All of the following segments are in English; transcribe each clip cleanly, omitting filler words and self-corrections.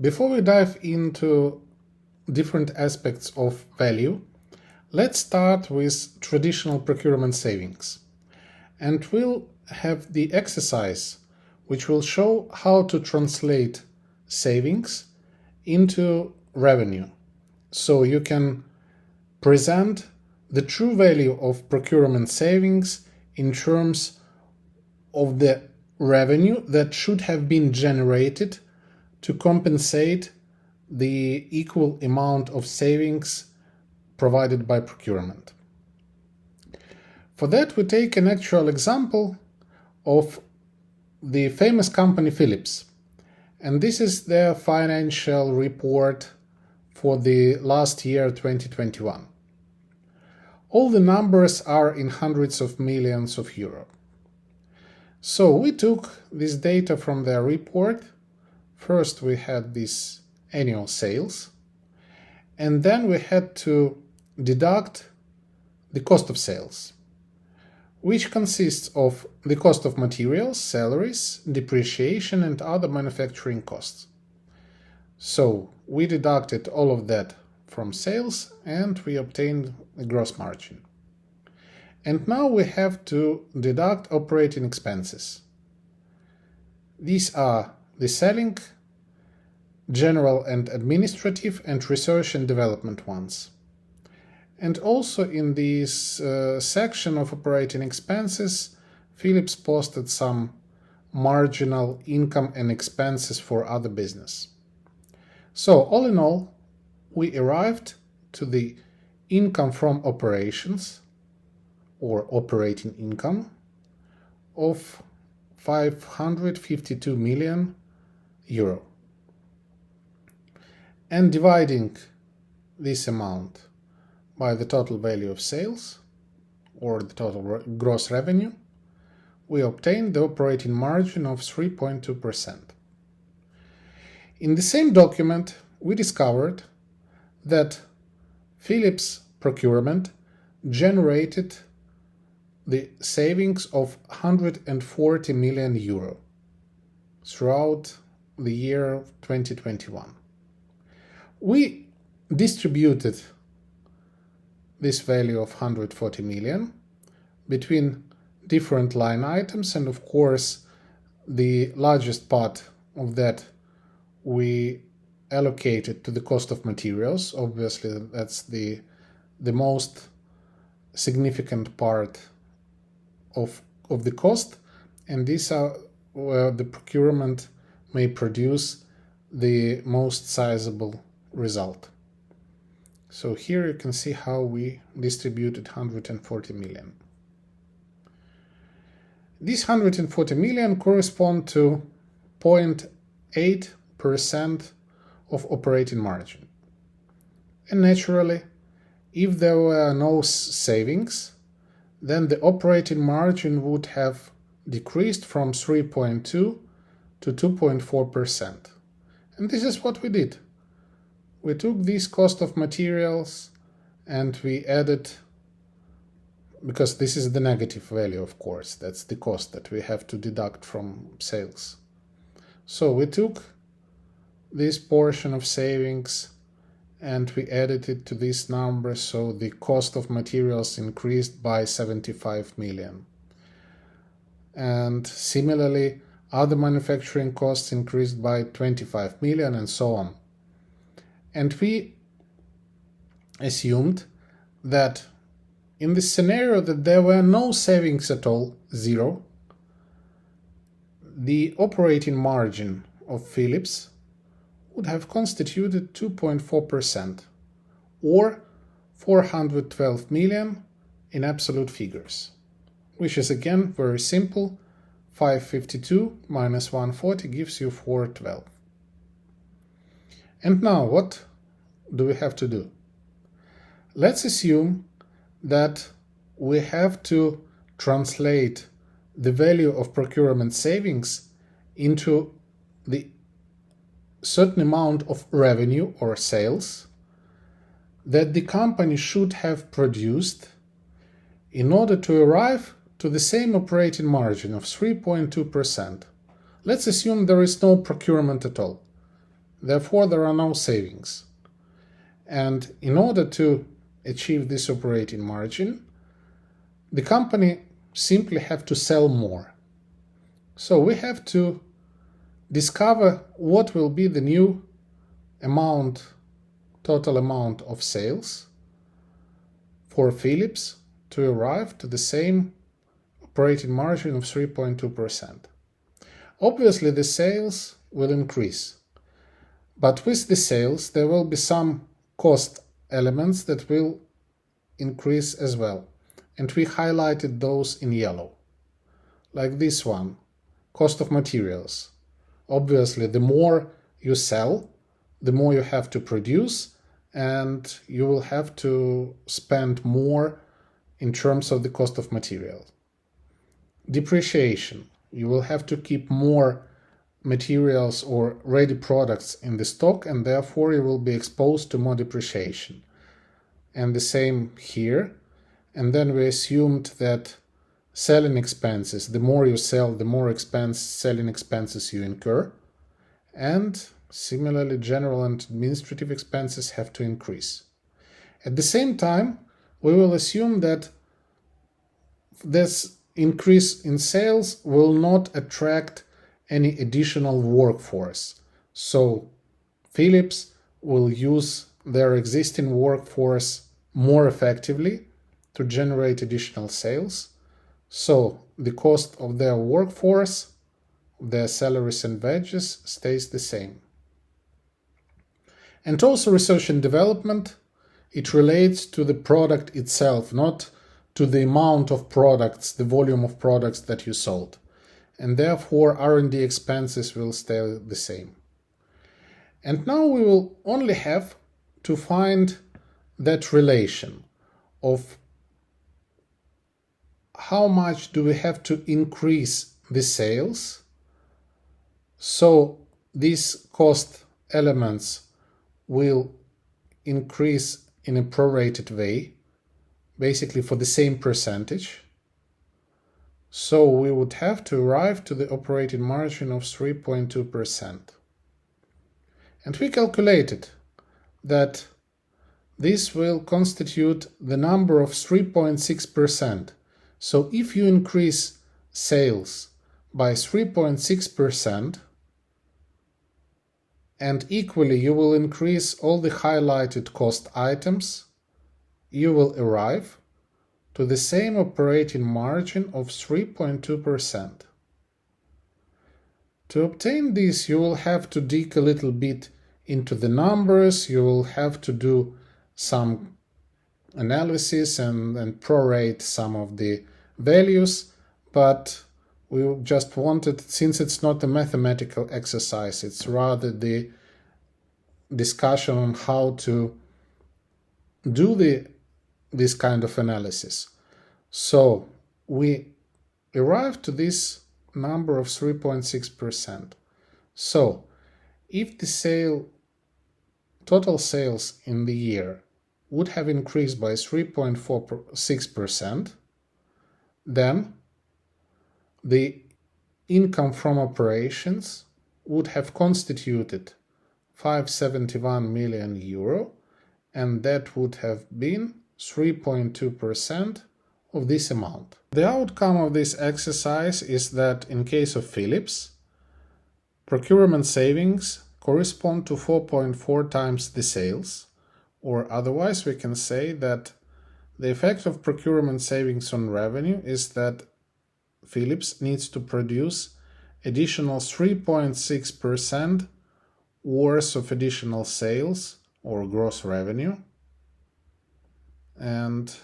Before we dive into different aspects of value, let's start with traditional procurement savings. And we'll have the exercise which will show how to translate savings into revenue. So you can present the true value of procurement savings in terms of the revenue that should have been generated to compensate the equal amount of savings provided by procurement. For that, we take an actual example of the famous company Philips. And this is their financial report for the last year, 2021. All the numbers are in hundreds of millions of euro. So we took this data from their report. First, we had this annual sales, and then we had to deduct the cost of sales, which consists of the cost of materials, salaries, depreciation, and other manufacturing costs. So we deducted all of that from sales and we obtained a gross margin. And now we have to deduct operating expenses. These are the selling, general and administrative, and research and development ones. And also in this section of operating expenses, Philips posted some marginal income and expenses for other business. So all in all, we arrived to the income from operations, or operating income, of 552 million euro. And dividing this amount by the total value of sales, or the total gross revenue, we obtained the operating margin of 3.2%. In the same document, we discovered that Philips procurement generated the savings of 140 million euro throughout the year 2021. We distributed this value of 140 million between different line items, and of course the largest part of that we allocated to the cost of materials. Obviously that's the most significant part of the cost, and these are where the procurement may produce the most sizable result. So here you can see how we distributed 140 million. These 140 million correspond to 0.8% of operating margin. And naturally, if there were no savings, then the operating margin would have decreased from 3.2 to 2.4%. And this is what we did. We took this cost of materials and we added, because this is the negative value, of course, that's the cost that we have to deduct from sales. So we took this portion of savings and we added it to this number, so the cost of materials increased by 75 million. And similarly, other manufacturing costs increased by 25 million, and so on. And we assumed that in the scenario that there were no savings at all, zero, the operating margin of Philips would have constituted 2.4%, or 412 million in absolute figures, which is again very simple. 552 minus 140 gives you 412. And now what do we have to do? Let's assume that we have to translate the value of procurement savings into the certain amount of revenue or sales that the company should have produced in order to arrive to the same operating margin of 3.2%. Let's assume there is no procurement at all. Therefore, there are no savings. And in order to achieve this operating margin, the company simply have to sell more. So we have to discover what will be the new total amount of sales for Philips to arrive to the same operating margin of 3.2%. Obviously, the sales will increase, but with the sales there will be some cost elements that will increase as well, and we highlighted those in yellow, like this one, cost of materials. Obviously, the more you sell, the more you have to produce, and you will have to spend more in terms of the cost of materials. Depreciation. You will have to keep more materials or ready products in the stock, and therefore you will be exposed to more depreciation. And the same here. And then we assumed that selling expenses, the more you sell, the more selling expenses you incur. And similarly, general and administrative expenses have to increase. At the same time, we will assume that this increase in sales will not attract any additional workforce. So Philips will use their existing workforce more effectively to generate additional sales. So the cost of their workforce, their salaries and wages, stays the same. And also research and development, it relates to the product itself, not to the amount of products, the volume of products that you sold. And therefore R&D expenses will stay the same. And now we will only have to find that relation of how much do we have to increase the sales so these cost elements will increase in a prorated way, basically for the same percentage. So we would have to arrive to the operating margin of 3.2%. And we calculated that this will constitute the number of 3.6%. So if you increase sales by 3.6%, and equally you will increase all the highlighted cost items, you will arrive to the same operating margin of 3.2%. To obtain this, you will have to dig a little bit into the numbers, you will have to do some analysis and prorate some of the values, but we just wanted, since it's not a mathematical exercise, it's rather the discussion on how to do this kind of analysis. So we arrived to this number of 3.6%. So if the total sales in the year would have increased by 3.46%, then the income from operations would have constituted 571 million euro, and that would have been 3.2% of this amount. The outcome of this exercise is that in case of Philips, procurement savings correspond to 4.4 times the sales, or otherwise we can say that the effect of procurement savings on revenue is that Philips needs to produce additional 3.6% worth of additional sales or gross revenue, and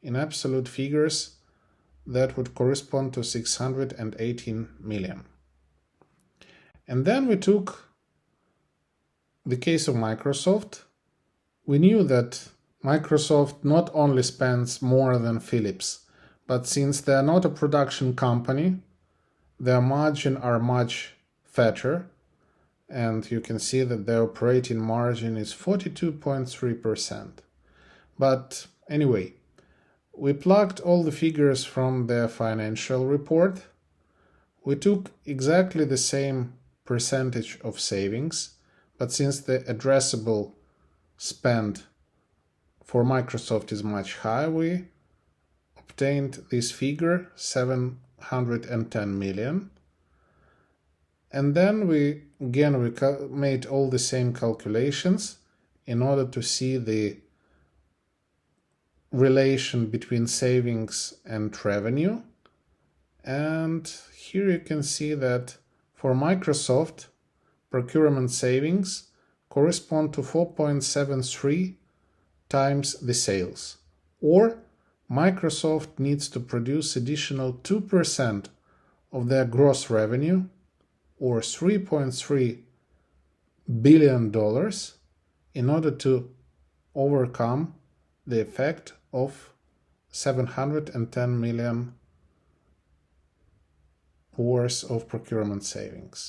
in absolute figures that would correspond to 618 million. And then we took the case of Microsoft. We knew that Microsoft not only spends more than Philips, but since they are not a production company, their margin are much fatter, and you can see that their operating margin is 42.3%. But anyway, we plugged all the figures from their financial report. We took exactly the same percentage of savings, but since the addressable spend for Microsoft is much higher, we obtained this figure, 710 million. And then we made all the same calculations in order to see the relation between savings and revenue. And here you can see that for Microsoft, procurement savings correspond to 4.73 times the sales. Or Microsoft needs to produce additional 2% of their gross revenue, or $3.3 billion, in order to overcome the effect of 710 million worth of procurement savings.